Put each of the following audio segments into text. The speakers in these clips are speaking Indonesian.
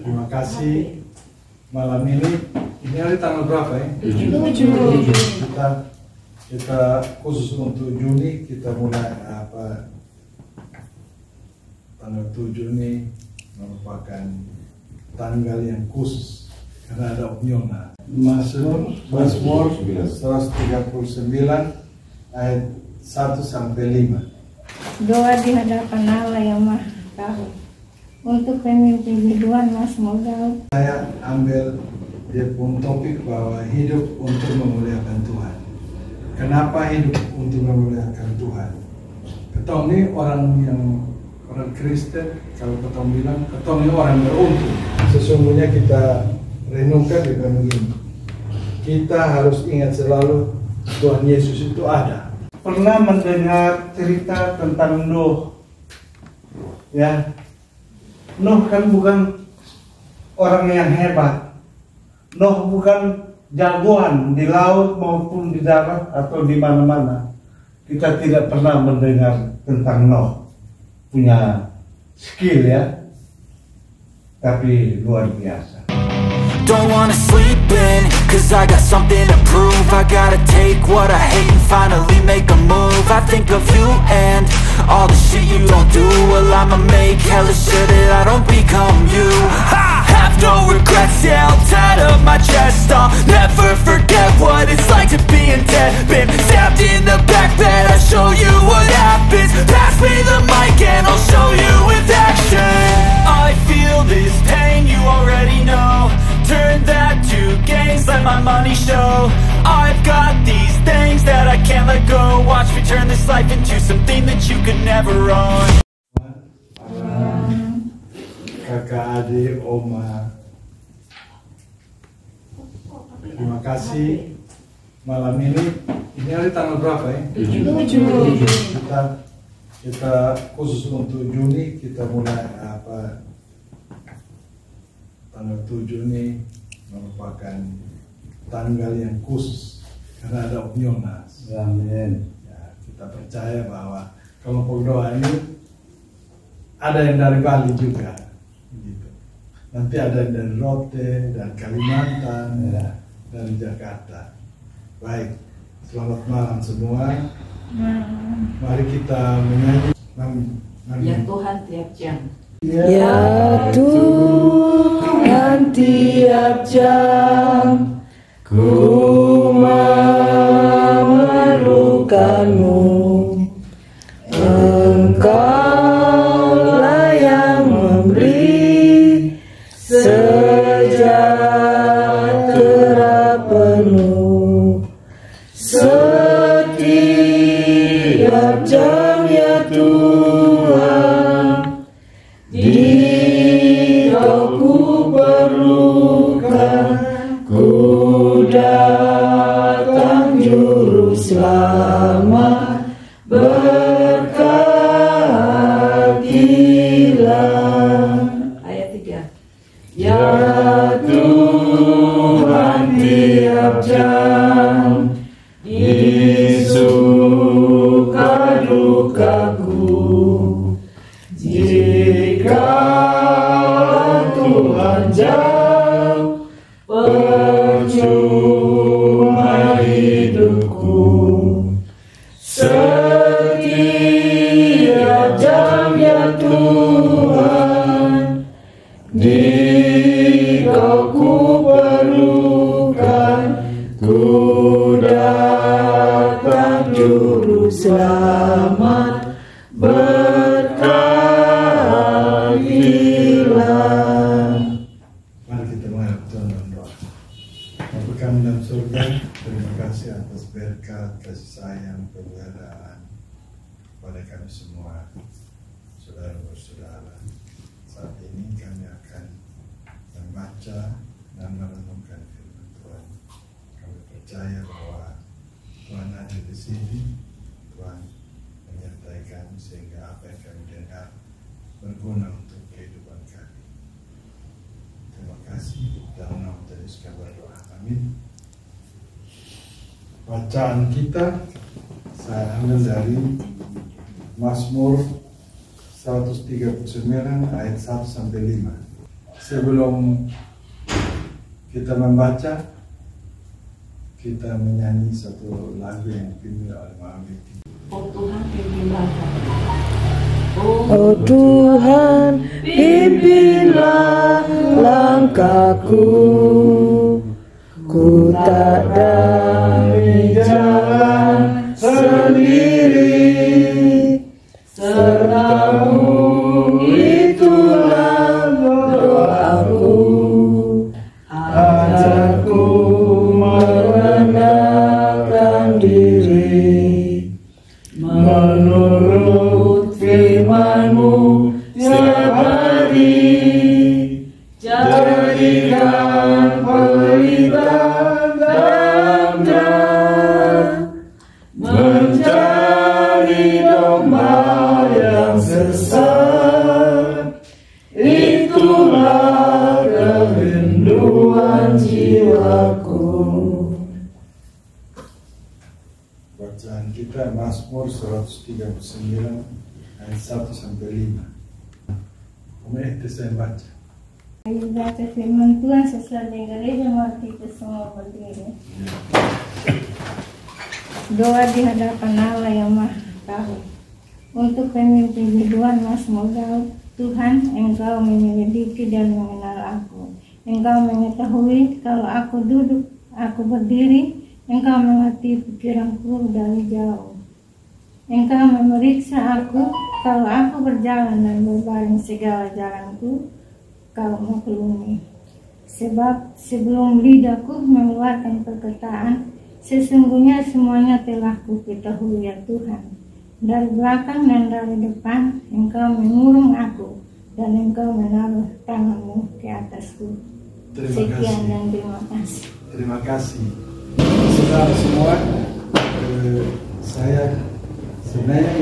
Terima kasih malam ini hari tanggal berapa ya? 7. Kita khusus untuk Juni kita mulai tanggal 7 ini merupakan tanggal yang khusus karena ada Opniona. Mazmur 139 ayat 1 sampai 5. Doa di hadapan Allah yang Maha Tahu untuk pemimpin hidupan Mazmur Daud. Saya ambil dia pun topik bahwa hidup untuk memuliakan Tuhan. Kenapa hidup untuk memuliakan Tuhan? Ketong ini orang Kristen, kalau ketong bilang ketong ini orang beruntung. Sesungguhnya kita renungkan juga begini. Kita harus ingat selalu Tuhan Yesus itu ada. Pernah mendengar cerita tentang Nuh? Ya, Nuh kan bukan orang yang hebat. Nuh bukan jagoan di laut maupun di darat atau di mana-mana. Kita tidak pernah mendengar tentang Nuh punya skill ya, tapi luar biasa. Don't wanna sleep in, cause I got something to prove. I gotta take what I hate and finally make a move. I think of you and all the shit you don't do. Well, I'ma make hella sure that I don't become you. I have no regrets, yeah, I'll tie up my chest. I'll never forget what it's like to be in debt. Been stabbed in the back bed, I'll show you what happens. Pass me the mic and I'll show you with action. I feel this pain, you already know. Turn that to gains, let my money show. I've got these things that I can't let go. Watch me turn this life into something that you could never own. Kakak, adik, oma, terima kasih malam ini hari tanggal berapa ya? 7. Kita khusus untuk Juni kita mulai tanggal 7 ini merupakan tanggal yang khusus karena ada Opniona. Amin. Ya, kita percaya bahwa kelompok doa ini ada yang dari Bali juga, gitu. Nanti ada yang dari Rote dan Kalimantan, ya, dari Jakarta. Baik, selamat malam semua. Mari kita menyanyi. Ya Tuhan tiap jam. Ya Tuhan tiap jam ku memerlukanmu. Engkaulah yang memberi sejahtera penuh setiap jam ya Tuhan. Dikau ku perlukan, ku datang juru selamat, berkatilah. Ayat 3. Ya Tuhan tiap jam di suka dukaku. Jika Tuhan jauh, percuma hidupku. Setiap jam ya Tuhan, Dikau ku perlukan, ku datang juru selamat, berkatilah. Mari kita menghadap Tuhan dalam doa. Bapa kami dalam surga, terima kasih atas berkat, kasih sayang, pemeliharaan kepada kami semua, saudara-saudara. Saat ini kami akan membaca dan merenungkan firman Tuhan. Kami percaya bahwa Tuhan ada di sini, Tuhan menyertai kami sehingga apa yang kami dengar berguna untuk kehidupan kami. Terima kasih. Dalam nama Tuhan Yesus kami berdoa. Amin. Bacaan kita saya ambil dari Mazmur 139 ayat 1 sampai 5. Sebelum kita membaca, kita menyanyi satu lagu yang dipimpin oleh Muhammad. Oh Tuhan, pimpinlah kami. Oh Tuhan, pimpinlah langkahku. Ku tak dari jalan sendiri, serta-Mu itulah doaku. Ajarku merendahkan diri, menurut firman-Mu setiap hari. Jadikan pelita dalam jalan, mencari domba yang sesat. Itulah kerinduan jiwaku. Bacaan kita Mazmur 139 ayat 1 sampai 5. Itu saya baca. Ayo baca firman Tuhan sesuai dengan gereja, mari kita semua berdiri. Doa di hadapan Allah yang Maha Tahu. Untuk pemimpin hidupan Mazmur Daud, Tuhan, Engkau menyelidiki dan mengenal aku. Engkau mengetahui kalau aku duduk, aku berdiri. Engkau mengerti pikiranku dari jauh. Engkau memeriksa aku kalau aku berjalan dan berbaring segala jalanku. Kau maklumi. Sebab sebelum lidahku mengeluarkan perkataan, sesungguhnya semuanya telah kuketahui ya Tuhan. Dari belakang dan dari depan, Engkau mengurung aku, dan Engkau menaruh tangan-Mu ke atasku. Sekian dan terima kasih. Terima kasih. Saudara semua, saya sebenarnya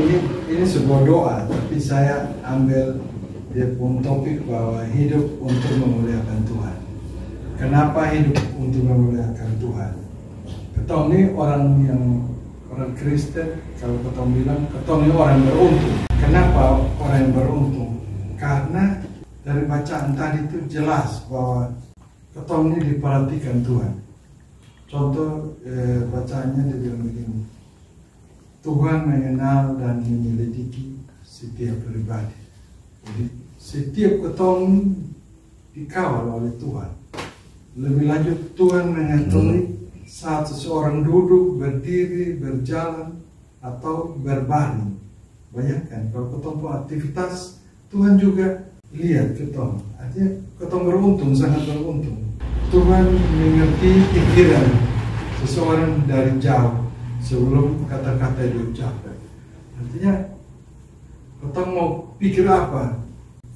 ini sebuah doa, tapi saya ambil dia pun topik bahwa hidup untuk memuliakan Tuhan. Kenapa hidup untuk memuliakan Tuhan? Ketong ini orang Kristen, kalau ketong bilang ketong ini orang beruntung. Kenapa orang yang beruntung? Karena dari bacaan tadi itu jelas bahwa ketong ini diperhatikan Tuhan. Contoh bacaannya dia bilang begini, Tuhan mengenal dan menyelidiki setiap pribadi. Jadi setiap ketong dikawal oleh Tuhan. Lebih lanjut, Tuhan mengetahui saat seseorang duduk, berdiri, berjalan, atau berbaring. Bayangkan kalau ketong punya aktivitas, Tuhan juga lihat ketong. Artinya ketong beruntung, sangat beruntung. Tuhan mengerti pikiran seseorang dari jauh sebelum kata-kata diucapkan. Artinya ketong mau pikir apa,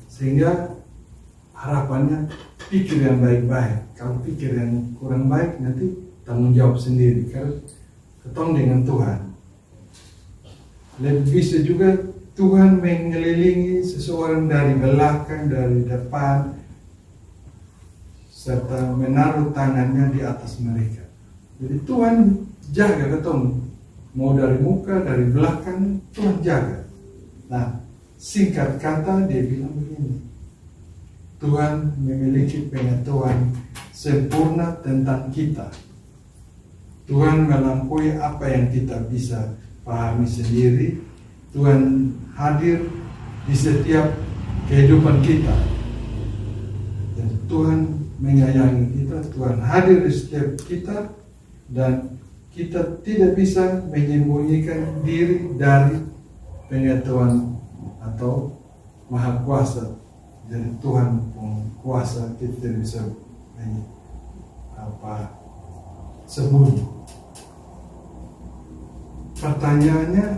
sehingga harapannya pikir yang baik-baik. Kalau pikir yang kurang baik, nanti tanggung jawab sendiri. Kalau ketong dengan Tuhan, lebih bisa juga Tuhan mengelilingi seseorang dari belakang, dari depan, serta menaruh tangannya di atas mereka. Jadi Tuhan jaga ketong, mau dari muka, dari belakang, Tuhan jaga. Nah, singkat kata dia bilang begini, Tuhan memiliki pengetahuan sempurna tentang kita. Tuhan melampaui apa yang kita bisa pahami sendiri. Tuhan hadir di setiap kehidupan kita. Dan Tuhan menyayangi kita, Tuhan hadir di setiap kita, dan kita tidak bisa menyembunyikan diri dari pengetahuan atau Maha Kuasa. Jadi Tuhan kuasa, kita tidak bisa sembunyi. Pertanyaannya,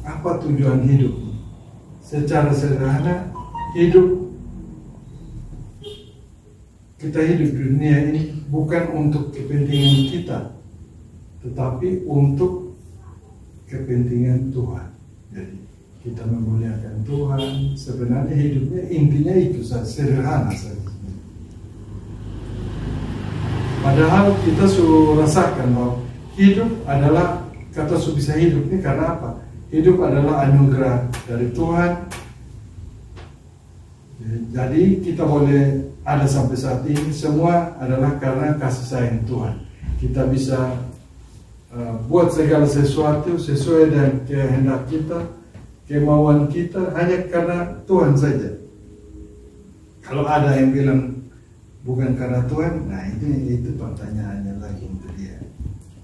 apa tujuan hidup? Secara sederhana, kita hidup di dunia ini bukan untuk kepentingan kita, tetapi untuk kepentingan Tuhan. Jadi kita memuliakan Tuhan. Sebenarnya hidupnya intinya itu saja, sederhana saja. Padahal kita sudah rasakan bahwa hidup adalah, kata bisa hidup ini karena apa? Hidup adalah anugerah dari Tuhan. Jadi kita boleh ada sampai saat ini semua adalah karena kasih sayang Tuhan. Kita bisa buat segala sesuatu sesuai dengan kehendak kita, kemauan kita hanya karena Tuhan saja. Kalau ada yang bilang bukan karena Tuhan, nah itu pertanyaannya lagi untuk dia.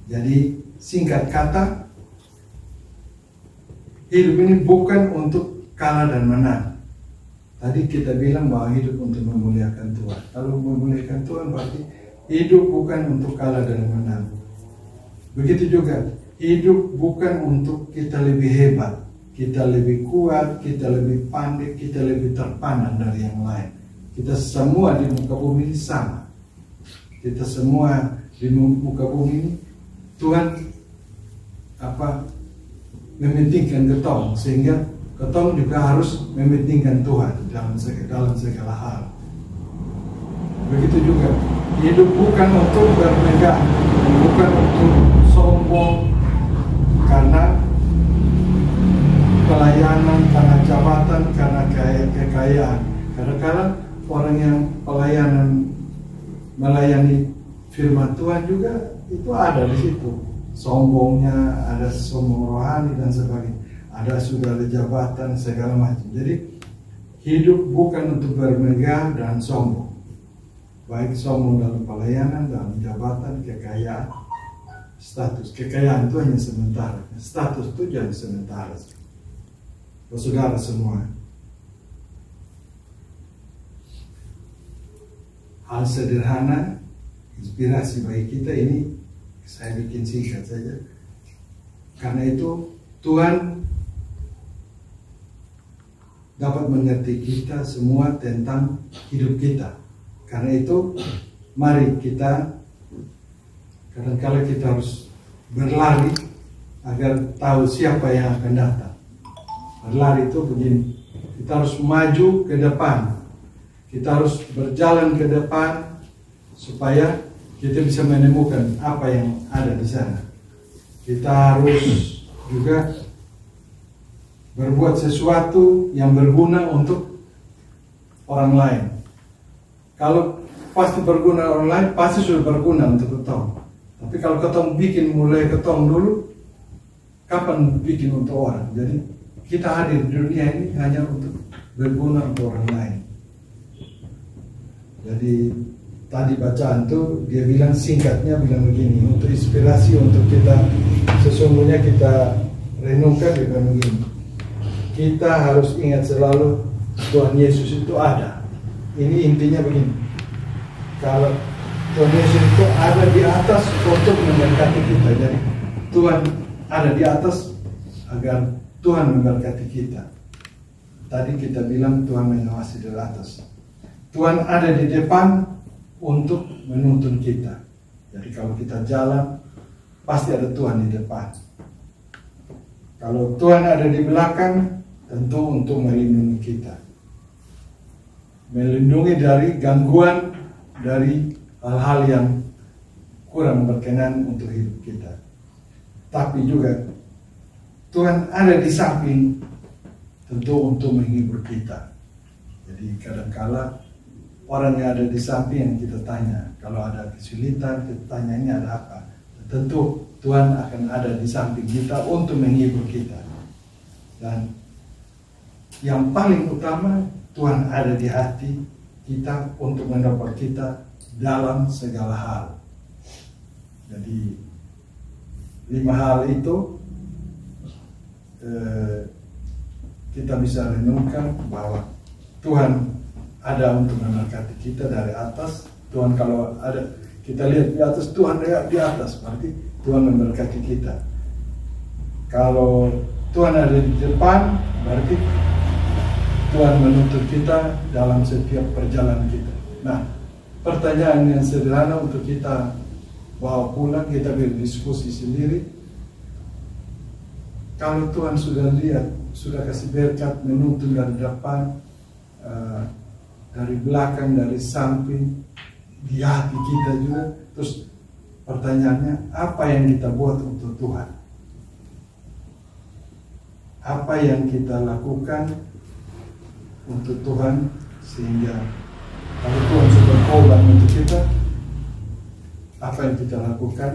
Jadi singkat kata, hidup ini bukan untuk kalah dan menang. Tadi kita bilang bahwa hidup untuk memuliakan Tuhan. Kalau memuliakan Tuhan berarti hidup bukan untuk kalah dan menang. Begitu juga, hidup bukan untuk kita lebih hebat, kita lebih kuat, kita lebih pandai, kita lebih terpandang dari yang lain. Kita semua di muka bumi ini sama. Kita semua di muka bumi ini Tuhan mementingkan ketong, sehingga ketong juga harus mementingkan Tuhan dalam segala hal. Begitu juga, hidup bukan untuk bermegah, bukan untuk sombong karena pelayanan, karena jabatan, karena kekayaan. Kadang-kadang orang yang melayani firman Tuhan juga itu ada di situ. Sombongnya, ada sombong rohani dan sebagainya. Ada sudah ada jabatan segala macam. Jadi hidup bukan untuk bermegah dan sombong. Baik sombong dalam pelayanan, dalam jabatan, kekayaan, status. Kekayaan itu hanya sementara. Status itu jadi sementara. Saudara semua, hal sederhana, inspirasi bagi kita ini saya bikin singkat saja. Karena itu Tuhan dapat mengerti kita semua tentang hidup kita. Karena itu mari kita kadang-kala kita harus berlari agar tahu siapa yang akan datang. Berlari itu begini, kita harus maju ke depan, kita harus berjalan ke depan supaya kita bisa menemukan apa yang ada di sana. Kita harus juga berbuat sesuatu yang berguna untuk orang lain. Kalau pasti berguna orang lain, pasti sudah berguna untuk ketong. Tapi kalau ketong mulai ketong dulu, kapan bikin untuk orang? Jadi kita hadir di dunia ini hanya untuk berguna untuk orang lain. Jadi tadi bacaan tuh dia bilang singkatnya bilang begini, untuk inspirasi untuk kita sesungguhnya kita renungkan juga begini. Kita harus ingat selalu Tuhan Yesus itu ada. Ini intinya begini. Kalau Tuhan Yesus itu ada di atas untuk memberkati kita. Jadi Tuhan ada di atas agar Tuhan memberkati kita. Tadi kita bilang Tuhan mengawasi dari atas. Tuhan ada di depan untuk menuntun kita. Jadi kalau kita jalan, pasti ada Tuhan di depan. Kalau Tuhan ada di belakang, tentu untuk melindungi kita. Melindungi dari gangguan, dari hal-hal yang kurang berkenan untuk hidup kita. Tapi juga Tuhan ada di samping, tentu untuk menghibur kita. Jadi kadang-kala orang yang ada di samping yang kita tanya, kalau ada kesulitan kita tanya ini ada apa, tentu Tuhan akan ada di samping kita untuk menghibur kita. Dan yang paling utama, Tuhan ada di hati kita untuk mendapatkan kita dalam segala hal. Jadi 5 hal itu kita bisa renungkan bahwa Tuhan ada untuk memberkati kita dari atas. Tuhan kalau ada, kita lihat di atas, Tuhan di atas, berarti Tuhan memberkati kita. Kalau Tuhan ada di depan, berarti Tuhan menuntut kita dalam setiap perjalanan kita. Nah, pertanyaan yang sederhana untuk kita bawa pulang, kita berdiskusi sendiri. Kalau Tuhan sudah lihat, sudah kasih berkat menuntun dari depan, dari belakang, dari samping, di hati kita juga. Terus pertanyaannya, apa yang kita buat untuk Tuhan? Apa yang kita lakukan untuk Tuhan sehingga kalau Tuhan korban untuk kita, apa yang kita lakukan.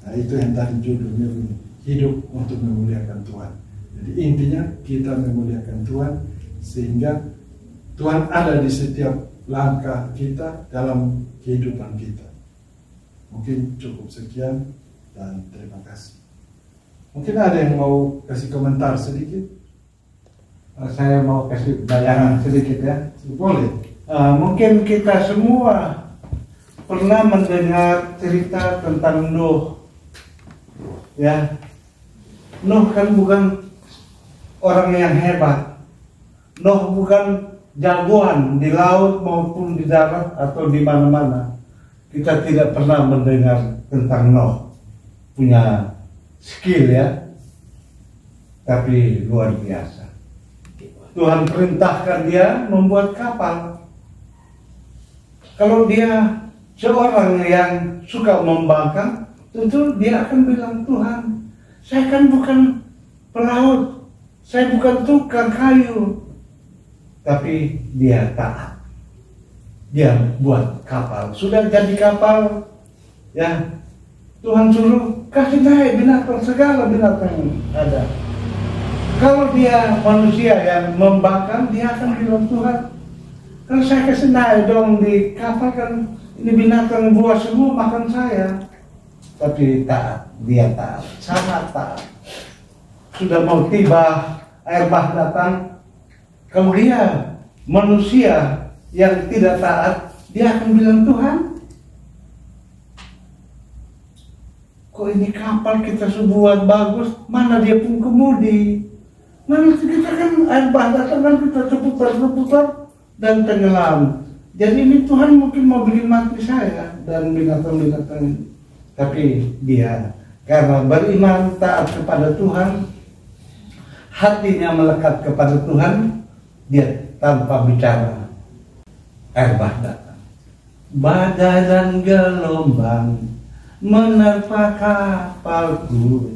Nah, itu yang tadi judulnya ini, hidup untuk memuliakan Tuhan. Jadi intinya kita memuliakan Tuhan sehingga Tuhan ada di setiap langkah kita dalam kehidupan kita. Mungkin cukup sekian dan terima kasih. Mungkin ada yang mau kasih komentar sedikit? Saya mau kasih bayangan sedikit ya. Boleh. Mungkin kita semua pernah mendengar cerita tentang Nuh. Ya, Nuh kan bukan orang yang hebat. Nuh bukan jagoan di laut maupun di darat atau di mana-mana. Kita tidak pernah mendengar tentang Nuh punya skill ya, tapi luar biasa. Tuhan perintahkan dia membuat kapal. Kalau dia seorang yang suka membangkang, tentu dia akan bilang, Tuhan, saya kan bukan pelaut, saya bukan tukang kayu. Tapi dia taat. Dia buat kapal. Sudah jadi kapal, ya Tuhan suruh kasih naik binatang, segala binatang yang ada. Kalau dia manusia yang membangkang, dia akan bilang, Tuhan, kalau saya kasih naik dong di kapal kan ini binatang buah semua makan saya. Tapi taat, dia taat, sangat taat. Sudah mau tiba air bah datang, kalau dia manusia yang tidak taat, dia akan bilang, Tuhan, kok ini kapal kita buat bagus, mana dia pun kemudi. Nah, kita kan air bah datang kan kita seputar-seputar dan tenggelam. Jadi ini Tuhan mungkin mau bikin mati saya dan binatang-binatang ini. Tapi dia karena beriman taat kepada Tuhan, hatinya melekat kepada Tuhan, dia tanpa bicara air bah datang. Badai dan gelombang menerpa kapalku,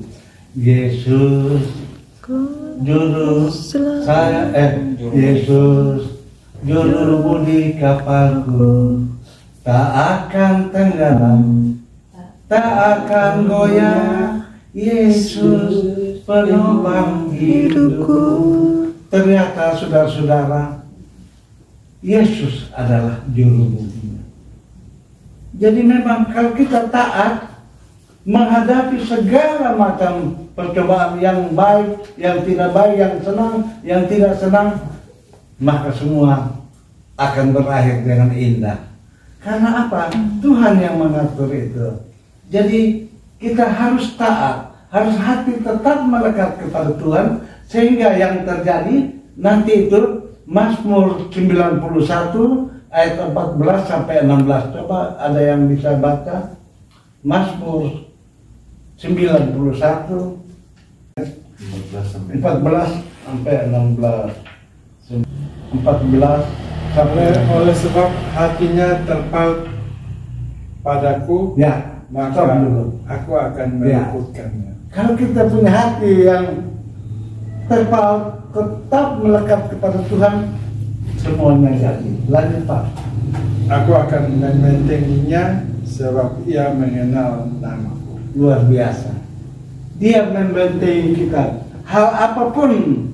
Yesus juru saya Yesus juru budi kapalku, tak akan tenggelam, tak akan goyah. Yesus penopang hidupku. Ternyata saudara-saudara, Yesus adalah juru budinya. Jadi memang kalau kita taat menghadapi segala macam percobaan, yang baik, yang tidak baik, yang senang, yang tidak senang, maka semua akan berakhir dengan indah. Karena apa? Tuhan yang mengatur itu. Jadi kita harus taat, harus hati tetap melekat kepada Tuhan, sehingga yang terjadi nanti itu Mazmur 91 ayat 14 sampai 16. Coba ada yang bisa baca Mazmur 91 14 sampai 16. 14 sampai oleh sebab hatinya terpaut padaku, ya, maka aku akan meluputkannya. Kalau kita punya hati yang terpaut, tetap melekat kepada Tuhan, semuanya jadi. Lanjut Pak. Aku akan membentenginya sebab ia mengenal namaku. Luar biasa. Dia membentengi kita. Hal apapun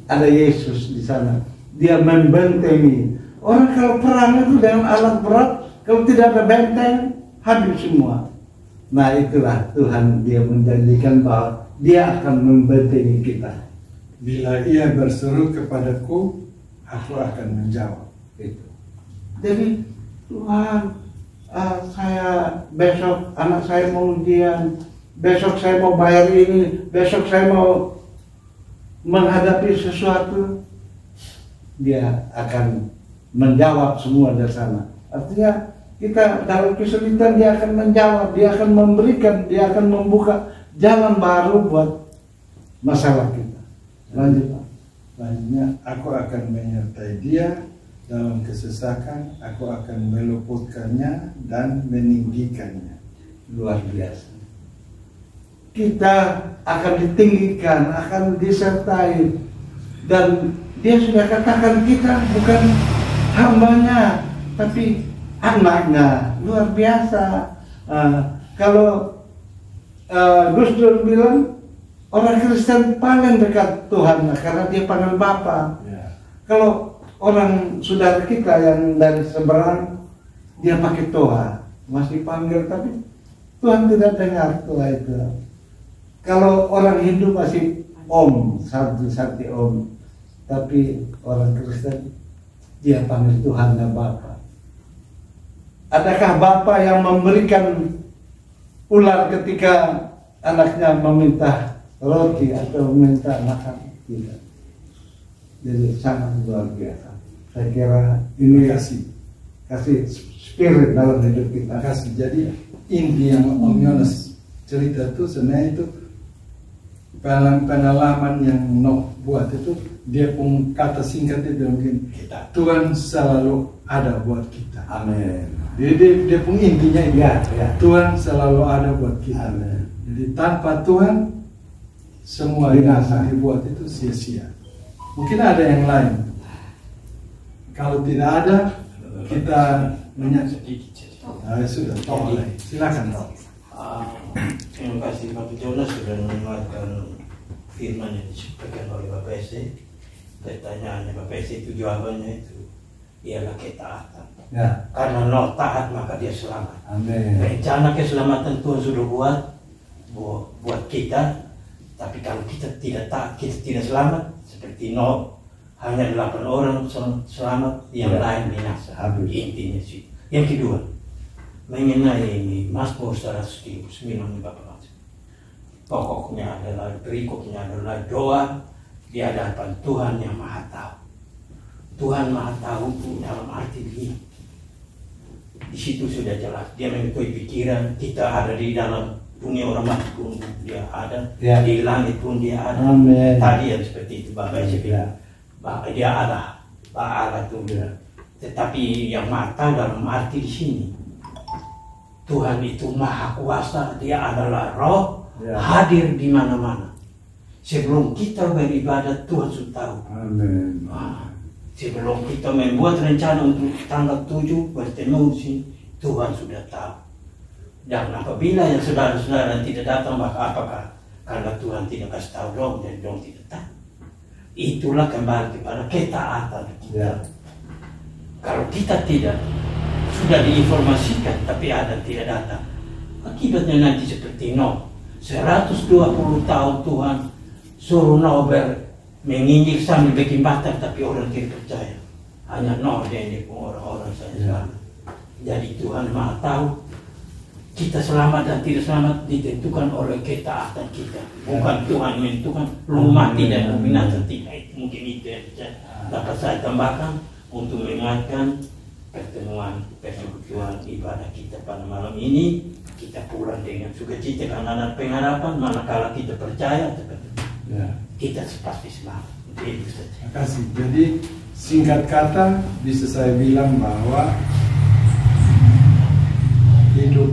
ada Yesus di sana. Dia membentengi. Orang kalau perang itu dengan alat berat, kalau tidak ada benteng, habis semua. Nah itulah Tuhan, dia menjanjikan bahwa dia akan membentengi kita. Bila ia berseru kepadaku, aku akan menjawab. Itu. Jadi Tuhan, saya besok anak saya mau ujian, besok saya mau bayar ini, besok saya mau menghadapi sesuatu, dia akan menjawab semua dari sana. Artinya kita dalam kesulitan, dia akan menjawab, dia akan memberikan, dia akan membuka jalan baru buat masalah kita. Lanjut Pak. Selanjutnya, aku akan menyertai dia dalam kesesakan, aku akan meluputkannya dan meninggikannya. Luar biasa. Kita akan ditinggikan, akan disertai, dan dia sudah katakan kita bukan hambanya, tapi anaknya luar biasa. Kalau Gus Dur bilang orang Kristen paling dekat Tuhan karena dia panggil Bapa. Ya. Kalau orang saudara kita yang dari seberang dia pakai Tuhan, masih panggil tapi Tuhan tidak dengar Tuhan itu. Kalau orang Hindu masih Om, satu Om, tapi orang Kristen dia panggil Tuhan dan Bapa. Adakah Bapa yang memberikan ular ketika anaknya meminta roti atau meminta makan? Tidak. Jadi sangat luar biasa. Saya kira ini kasih spirit dalam hidup kita. Kasih. Jadi inti yang Om Yones cerita itu sebenarnya itu pengalaman yang Noh buat itu, dia pun kata singkatnya dia mungkin Tuhan selalu ada buat kita. Amin. Jadi dia pun intinya itu, Ya. Tuhan selalu ada buat kita. Amin. Jadi tanpa Tuhan semua yang dibuat itu sia-sia. Mungkin ada yang lain. Kalau tidak ada, kita menyakiti. Sudah, tolong. Silakan. Terima kasih Pak Jonas sudah menguatkan firman yang disampaikan oleh Bapak Ese. Pertanyaannya Bapak Ese itu jawabannya itu ialah ketaatan. Ya. Karena Noh taat maka dia selamat. Amin. Rencana keselamatan Tuhan sudah buat kita. Tapi kalau kita tidak taat, kita tidak selamat. Seperti Noh, hanya 8 orang selamat, yang lain binasa. Habis. Intinya sih. Yang kedua, mengenai Mazmur 109 Bapak. Pokoknya adalah, berikutnya adalah doa di hadapan Tuhan yang Maha Tahu. Tuhan Maha Tahu itu dalam arti begini. Di situ sudah jelas, dia mengetahui pikiran kita, ada di dalam dunia orang mati pun dia ada, Ya. di langit pun dia ada. Amin. Tadi yang seperti itu Bapak saya bilang, bahwa dia ada, Bapak Allah itu. Ya. Tetapi yang mata dalam arti di sini, Tuhan itu Maha Kuasa, dia adalah Roh, Ya. hadir di mana-mana. Sebelum kita beribadat, Tuhan sudah tahu. Amin. Sebelum kita membuat rencana untuk tanggal 7 bertemu di sini, Tuhan sudah tahu. Dan apabila yang saudara-saudara tidak datang, maka apakah? Karena Tuhan tidak kasih tahu dong, dan dong tidak tahu. Itulah kembali kepada ketaatan kita. Ya. Kalau kita tidak sudah diinformasikan, tapi ada tidak datang, akibatnya nanti seperti Noh. 120 tahun Tuhan suruh Noh menginjil sambil bikin batang, tapi orang tidak percaya. Hanya Noh dan ini pun orang-orang saya selamat. Jadi Tuhan Maha Tahu kita selamat dan tidak selamat ditentukan oleh ketaatan kita. Bukan Tuhan menentukan lu mati dan lu binasa, tidak. Mungkin itu yang dapat saya tambahkan untuk mengingatkan pertemuan persekutuan ibadah kita pada malam ini. Kita pulang dengan sukacita karena ada pengharapan, manakala kita percaya kita pasti selamat. Itu saja. Terima kasih. Jadi singkat kata bisa saya bilang bahwa hidup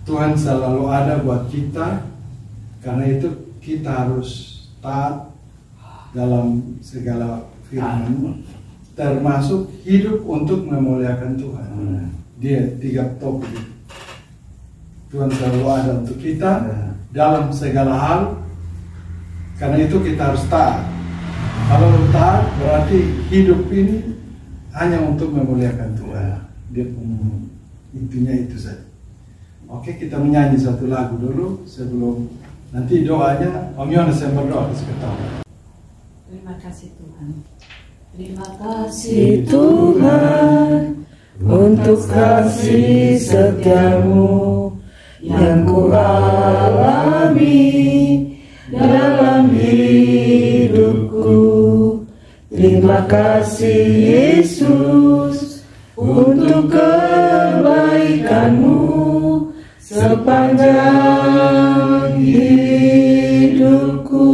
Tuhan selalu ada buat kita. Karena itu kita harus taat dalam segala firman, termasuk hidup untuk memuliakan Tuhan. Dia 3 topik. Tuhan selalu ada untuk kita dalam segala hal. Karena itu kita harus taat. Kalau taat berarti hidup ini hanya untuk memuliakan Tuhan. Dia intinya itu saja. Oke, kita menyanyi satu lagu dulu sebelum nanti doanya Om Yones yang berdoa seketahui. Terima kasih Tuhan. Terima kasih Tuhan untuk kasih setiamu yang ku alami dalam hidupku. Terima kasih Yesus untuk kebaikanmu sepanjang hidupku.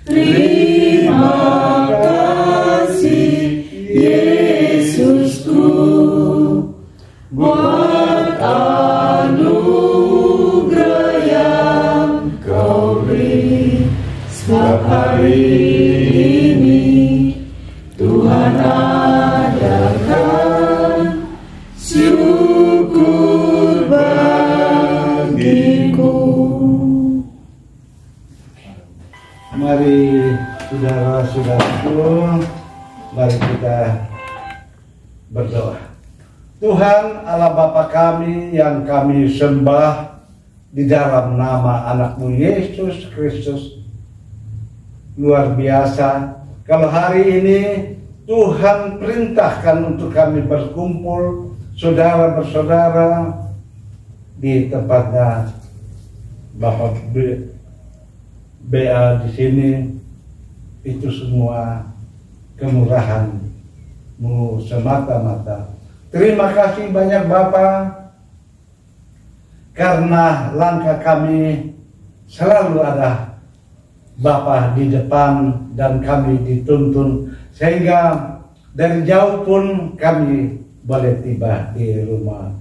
Terima kasih Yesusku buat anugerah yang kau beri setiap hari ini. Tuhan Mari kita berdoa. Tuhan Allah Bapa kami yang kami sembah di dalam nama anakmu Yesus Kristus, luar biasa. Kalau hari ini Tuhan perintahkan untuk kami berkumpul saudara bersaudara di tempatnya Bapak BA di sini, itu semua kemurahan-Mu semata-mata. Terima kasih banyak Bapa, karena langkah kami selalu ada Bapa di depan dan kami dituntun, sehingga dari jauh pun kami boleh tiba di rumah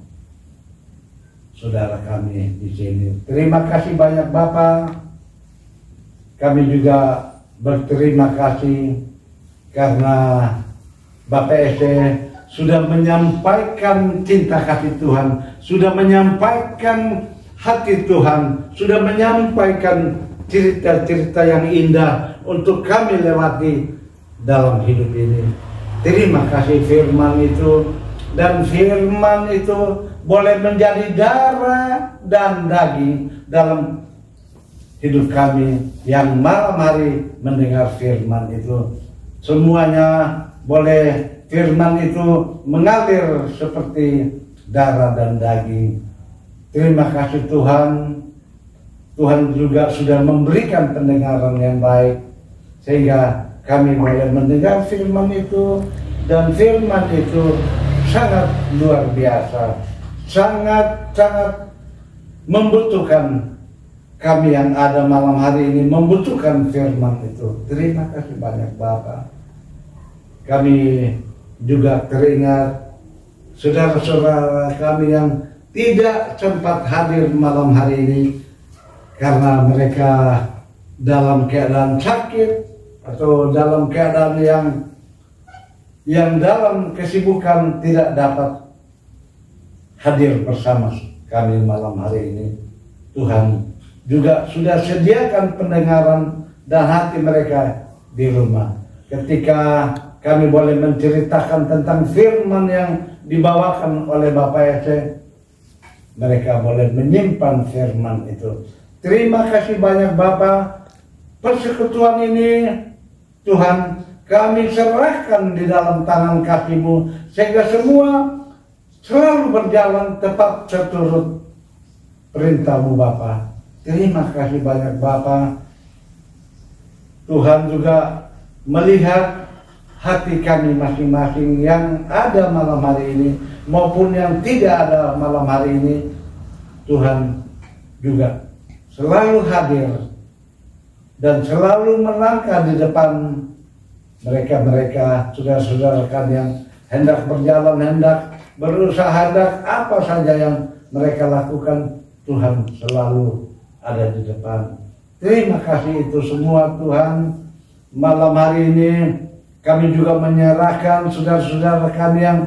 saudara kami di sini. Terima kasih banyak Bapa. Kami juga berterima kasih karena Bapak Ese sudah menyampaikan cinta kasih Tuhan, sudah menyampaikan hati Tuhan, sudah menyampaikan cerita-cerita yang indah untuk kami lewati dalam hidup ini. Terima kasih firman itu, dan firman itu boleh menjadi darah dan daging dalam hidup kami yang malam hari mendengar firman itu. Semuanya boleh firman itu mengalir seperti darah dan daging. Terima kasih Tuhan. Tuhan juga sudah memberikan pendengaran yang baik, sehingga kami boleh mendengar firman itu, dan firman itu sangat luar biasa, sangat membutuhkan. Kami yang ada malam hari ini membutuhkan firman itu. Terima kasih banyak Bapak. Kami juga teringat saudara-saudara kami yang tidak sempat hadir malam hari ini karena mereka dalam keadaan sakit atau dalam keadaan yang dalam kesibukan tidak dapat hadir bersama kami malam hari ini. Tuhan juga sudah sediakan pendengaran dan hati mereka di rumah. Ketika kami boleh menceritakan tentang firman yang dibawakan oleh Bapak Ese, mereka boleh menyimpan firman itu. Terima kasih banyak Bapak. Persekutuan ini Tuhan kami serahkan di dalam tangan kaki-Mu, sehingga semua selalu berjalan tepat seturut perintah-Mu Bapa. Terima kasih banyak Bapa. Tuhan juga melihat hati kami masing-masing yang ada malam hari ini maupun yang tidak ada malam hari ini. Tuhan juga selalu hadir dan selalu melangkah di depan mereka-mereka saudara-saudara kami yang hendak berjalan, hendak berusaha, hendak apa saja yang mereka lakukan. Tuhan selalu ada di depan. Terima kasih itu semua Tuhan. Malam hari ini kami juga menyerahkan saudara-saudara kami yang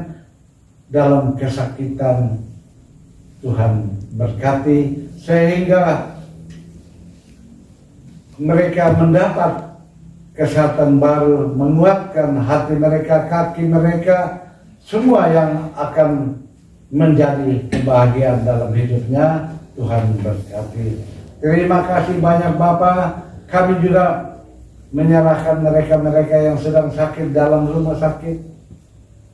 dalam kesakitan. Tuhan berkati sehingga mereka mendapat kesehatan baru, menguatkan hati mereka, kaki mereka, semua yang akan menjadi kebahagiaan dalam hidupnya. Tuhan berkati. Terima kasih banyak Bapak. Kami juga menyerahkan mereka-mereka yang sedang sakit dalam rumah sakit.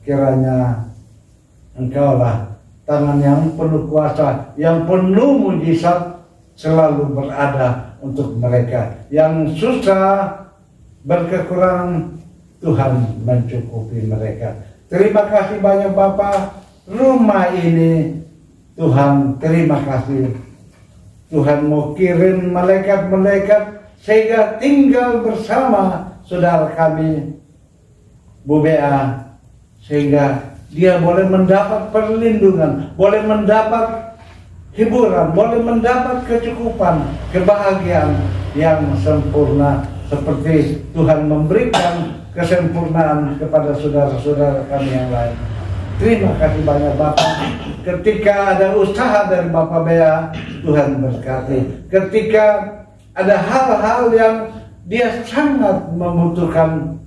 Kiranya Engkaulah tangan yang penuh kuasa, yang penuh mujizat selalu berada untuk mereka. Yang susah, berkekurangan, Tuhan mencukupi mereka. Terima kasih banyak Bapak. Rumah ini Tuhan, terima kasih. Tuhan mau kirim malaikat-malaikat sehingga tinggal bersama saudara kami Bu Bea, sehingga dia boleh mendapat perlindungan, boleh mendapat hiburan, boleh mendapat kecukupan, kebahagiaan yang sempurna, seperti Tuhan memberikan kesempurnaan kepada saudara-saudara kami yang lain. Terima kasih banyak Bapak. Ketika ada usaha dari Bapak Bea, Tuhan berkati. Ketika ada hal-hal yang dia sangat membutuhkan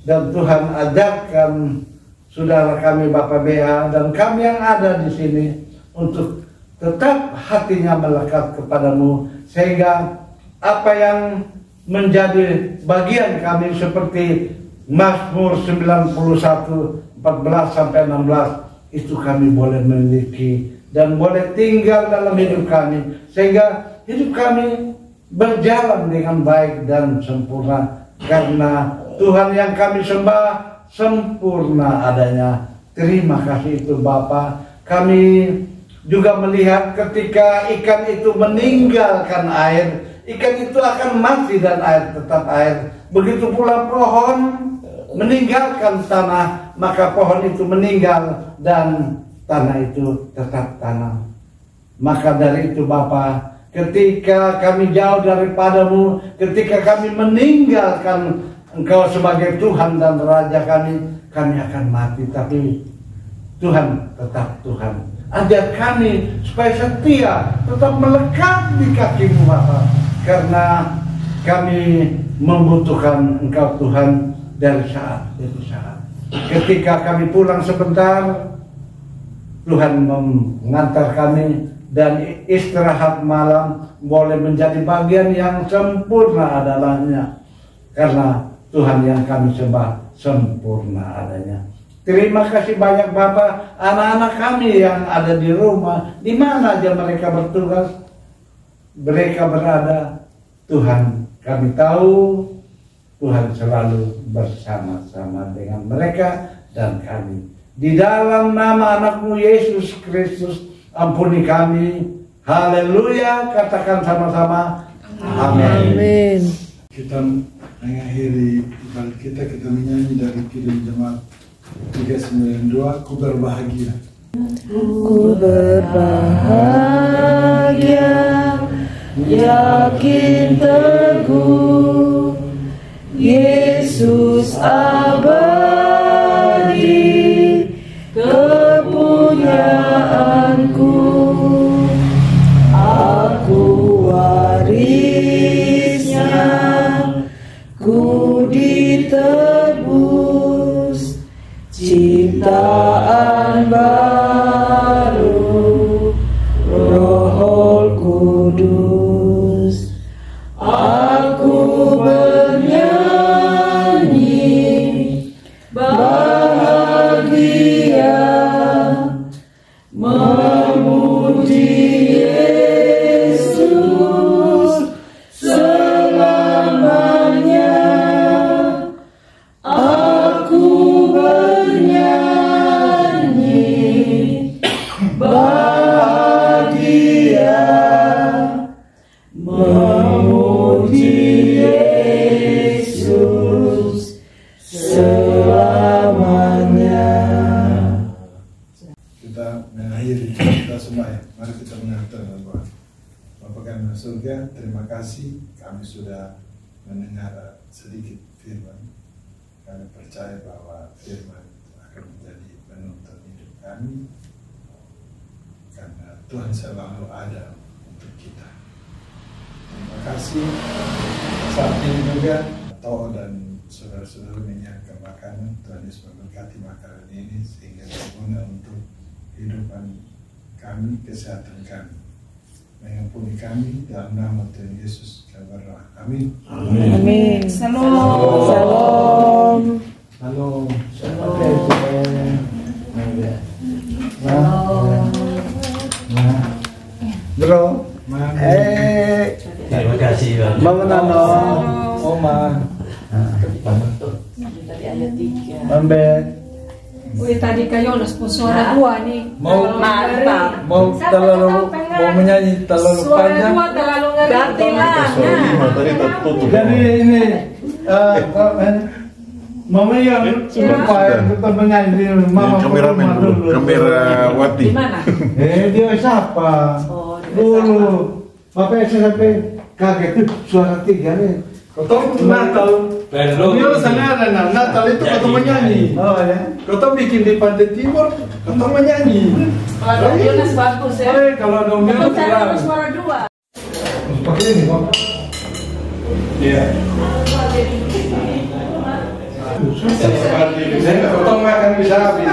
dan Tuhan ajarkan saudara kami Bapak BA dan kami yang ada di sini untuk tetap hatinya melekat kepadamu, sehingga apa yang menjadi bagian kami seperti Mazmur 91 14-16 itu kami boleh memiliki dan boleh tinggal dalam hidup kami, sehingga hidup kami berjalan dengan baik dan sempurna karena Tuhan yang kami sembah sempurna adanya. Terima kasih itu Bapa. Kami juga melihat ketika ikan itu meninggalkan air, ikan itu akan mati dan air tetap air. Begitu pula pohon meninggalkan tanah, maka pohon itu meninggal dan tanah itu tetap tanam. Maka dari itu Bapa, ketika kami jauh daripadamu, ketika kami meninggalkan Engkau sebagai Tuhan dan Raja kami akan mati, tapi Tuhan tetap Tuhan. Ajar kami supaya setia tetap melekat di kaki-Mu Bapa, karena kami membutuhkan Engkau Tuhan dari saat itu saat. Ketika kami pulang sebentar, Tuhan mengantar kami dan istirahat malam boleh menjadi bagian yang sempurna adalahnya, karena Tuhan yang kami sembah sempurna adanya. Terima kasih banyak Bapak. Anak-anak kami yang ada di rumah, di mana aja mereka bertugas, mereka berada, Tuhan kami tahu Tuhan selalu bersama-sama dengan mereka dan kami. Di dalam nama anak-Mu Yesus Kristus, ampuni kami. Haleluya, katakan sama-sama. Amin. Kita mengakhiri ibadah kita menyanyi dari Kidung Jemaat 392, Ku berbahagia. Ku berbahagia, yakin teguh, Yesus abadi, kepunyaanku, aku warisnya, ku ditebus, ciptaan baru, Roh Kudus. Aku bernyanyi bahagia, memuji Yesus selamanya. Aku bernyanyi bahagia, memuji Yesus selamanya. Kita mengakhiri kita semua ya. Mari kita mengatakan bahwa Bapa kami di surga, terima kasih kami sudah mendengar sedikit firman. Kami percaya bahwa firman akan menjadi penuntun hidup kami, karena Tuhan selalu ada untuk kita. Terima kasih. Saat ini juga Toh dan saudara-saudara menyiapkan makanan. Tuhan Yesus memberkati makanan ini sehingga berguna untuk kehidupan kami, kesehatan kami. Mengampuni kami dalam nama Tuhan Yesus kami berdoa. Amin. Amin. Salam. Salam. Halo. Bro. Terima kasih Bang. Mama Nano. Oma. Tadi ayat 3. Mambe. Wih, tadi kayak suara dua nih. Mau mantap. mau menyanyi terlalu Suara panjang. dua terlalu ngeri. Ganti lah. Tadi tertutup. Jadi ini Mama yang lupa yang kita menyanyi Mama Kameramen dulu, kamera Wati. Di mana? dia siapa? Oh, dia Dulu Bapak sampai kaget tuh suara 3 nih. Kau Natal. Dia sana ada Natal itu kau menyanyi. Oh ya. Kau bikin di Pantai Timur, kau menyanyi. Kalau Jonas bagus ya. Kalau dong Kau cari suara dua. pakai ini, Pak. Iya. Saya nggak potong makan bisa habis.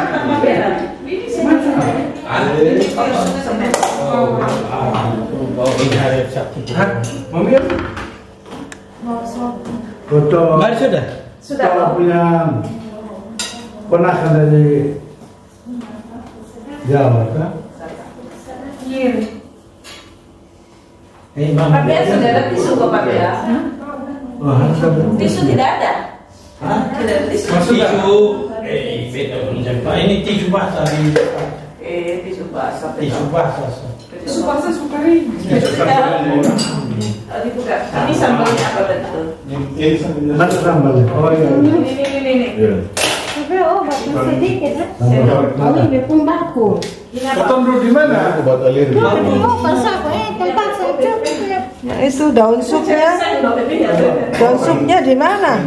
Mami ya? Foto. Mari sudah. Sudah. Kalau punya ponakan dari Jawa kan? Iya. Pakai ya sudah ada tisu kok pakai ya. Oh, harus ada. Tisu tidak ada. Tidak ada tisu. Tisu. Beda belum jumpa. Ini tisu basah. Tisu basah. Tisu basah. Tisu basah suka ring. Dibuka. Ini sambalnya apa betul? Mana sambal? Oh iya. Ini. Tapi obatnya sedikit ya. Oh ini pun baku. Potong dulu di mana? Obat alergi. Oh pasal tempat saya coba. Nah, itu daun supnya. Daun supnya di mana?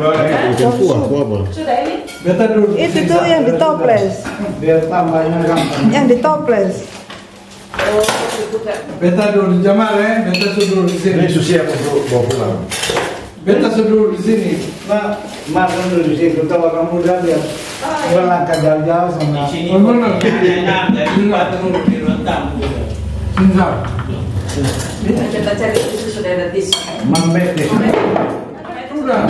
Yang kuah, kuah apa? Sudah ini. Beta dulu. Itu tuh yang ditoples. Biar tambahnya gampang. Yang ditoples. Oh, dibuka. Beta dulu di Jamal ya. Beta sudah di sini. Ini susi apa untuk bawa pulang? Beta sudah di sini. Nah, makan dulu di situ. Kalau orang muda dia berlangkah jauh-jauh Di sama. sini Oh, mana? ada dari batu di rentang. Sinzal. Kita cari tisu sudah ada tisu. Mambek deh. Sudah.